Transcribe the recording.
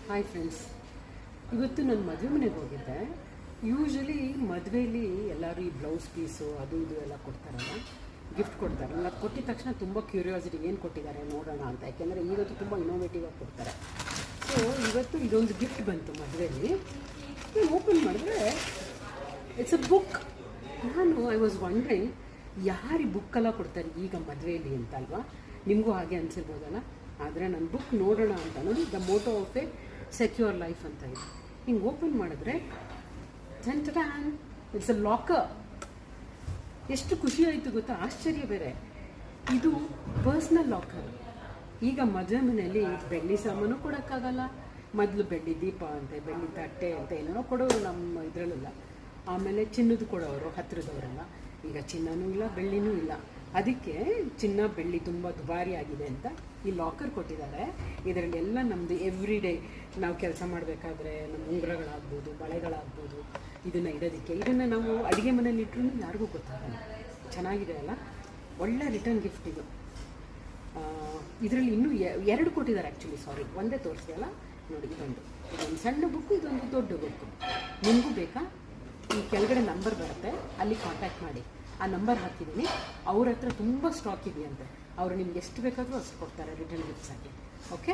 Hi friends, ಇವತ್ತು ನಾನು ಮದುವೆ ಮನೆಗೆ ಹೋಗಿದ್ದೆ. ಯೂಶ್ವಲಿ ಮದುವೆಯಲ್ಲಿ ಎಲ್ಲರೂ ಈ ಬ್ಲೌಸ್ ಪೀಸು ಅದು ಇದು ಎಲ್ಲ ಕೊಡ್ತಾರಲ್ಲ, ಗಿಫ್ಟ್ ಕೊಡ್ತಾರೆ. ನನಗೆ ಅದು ಕೊಟ್ಟಿದ ತಕ್ಷಣ ತುಂಬ ಕ್ಯೂರಿಯಾಸಿಟಿ, ಏನು ಕೊಟ್ಟಿದ್ದಾರೆ ನೋಡೋಣ ಅಂತ. ಯಾಕೆಂದರೆ ಇವತ್ತು ತುಂಬ ಇನೋವೇಟಿವ್ ಆಗಿ ಕೊಡ್ತಾರೆ. ಸೊ ಇವತ್ತು ಇದೊಂದು ಗಿಫ್ಟ್ ಬಂತು ಮದುವೆಯಲ್ಲಿ. ನಾನು ಓಪನ್ ಮಾಡಿದ್ರೆ it's a book. I was wondering ಯಾರು ಈ ಬುಕ್ಕೆಲ್ಲ ಕೊಡ್ತಾರೆ ಈಗ ಮದುವೆಯಲ್ಲಿ ಅಂತ ಅಲ್ವಾ. ನಿಮಗೂ ಹಾಗೆ ಅನಿಸಿರ್ಬೋದಲ್ಲ. ಆದರೆ ನನ್ನ ಬುಕ್ ನೋಡೋಣ ಅಂತ ನೋಡಿ, the motto of A secure life ಅಂತ ಇದೆ. ಹಿಂಗೆ ಓಪನ್ ಮಾಡಿದ್ರೆ ಇಟ್ಸ್ ಅ ಲಾಕರ್. ಎಷ್ಟು ಖುಷಿ ಆಯಿತು ಗೊತ್ತಾ, ಆಶ್ಚರ್ಯ ಬೇರೆ. ಇದು ಪರ್ಸ್ನಲ್ ಲಾಕರ್. ಈಗ ಮದುವೆ ಮನೆಯಲ್ಲಿ ಬೆಳ್ಳಿ ಸಾಮಾನು ಕೊಡೋಕ್ಕಾಗಲ್ಲ. ಮೊದಲು ಬೆಳ್ಳಿ ದೀಪ ಅಂತೆ, ಬೆಳ್ಳಿ ತಟ್ಟೆ ಅಂತ ಏನೇನೋ ಕೊಡೋರು ನಮ್ಮ ಇದರಲ್ಲೆಲ್ಲ. ಆಮೇಲೆ ಚಿನ್ನದ ಕೊಡೋರು ಹತ್ತಿರದವರೆಲ್ಲ. ಈಗ ಚಿನ್ನನೂ ಇಲ್ಲ, ಬೆಳ್ಳಿನೂ ಇಲ್ಲ. ಅದಕ್ಕೆ ಚಿನ್ನ ಬೆಳ್ಳಿ ತುಂಬ ದುಬಾರಿ ಆಗಿದೆ ಅಂತ ಈ ಲಾಕರ್ ಕೊಟ್ಟಿದ್ದಾರೆ. ಇದರಲ್ಲಿ ಎಲ್ಲ ನಮ್ಮದು ಎವ್ರಿ ಡೇ ನಾವು ಕೆಲಸ ಮಾಡಬೇಕಾದ್ರೆ ನಮ್ಮ ಉಂಗುರಗಳಾಗ್ಬೋದು, ಬಳೆಗಳಾಗ್ಬೋದು, ಇದನ್ನು ಇಡೋದಕ್ಕೆ. ಇದನ್ನು ನಾವು ಅಡುಗೆ ಮನೇಲಿ ಇಟ್ಟರು ಯಾರಿಗೂ ಗೊತ್ತಾಗಲ್ಲ. ಚೆನ್ನಾಗಿದೆ ಅಲ್ಲ, ಒಳ್ಳೆ ರಿಟರ್ನ್ ಗಿಫ್ಟ್ ಇದು. ಇದರಲ್ಲಿ ಇನ್ನೂ ಎರಡು ಕೊಟ್ಟಿದ್ದಾರೆ ಆ್ಯಕ್ಚುಲಿ. ಸಾರಿ, ಒಂದೇ ತೋರಿಸಿದೆಯಲ್ಲ ನೋಡಿ. ಇದೊಂದು ಸಣ್ಣ ಬುಕ್ಕು, ಇದೊಂದು ದೊಡ್ಡ ಬುಕ್ಕು. ನಿಮಗೂ ಬೇಕಾ? ಈ ಕೆಳಗಡೆ ನಂಬರ್ ಬರುತ್ತೆ, ಅಲ್ಲಿ ಕಾಂಟ್ಯಾಕ್ಟ್ ಮಾಡಿ. ಆ ನಂಬರ್ ಹಾಕಿದ್ದೀನಿ. ಅವ್ರ ಹತ್ರ ತುಂಬ ಸ್ಟಾಕ್ ಇದೆಯಂತೆ. ಅವರು ನಿಮ್ಗೆ ಎಷ್ಟು ಬೇಕಾದರೂ ಅಷ್ಟು ಕೊಡ್ತಾರೆ ರಿಟರ್ನ್ ಗಿಫ್ಟ್ಸ್ ಆಗಿ. ಓಕೆ.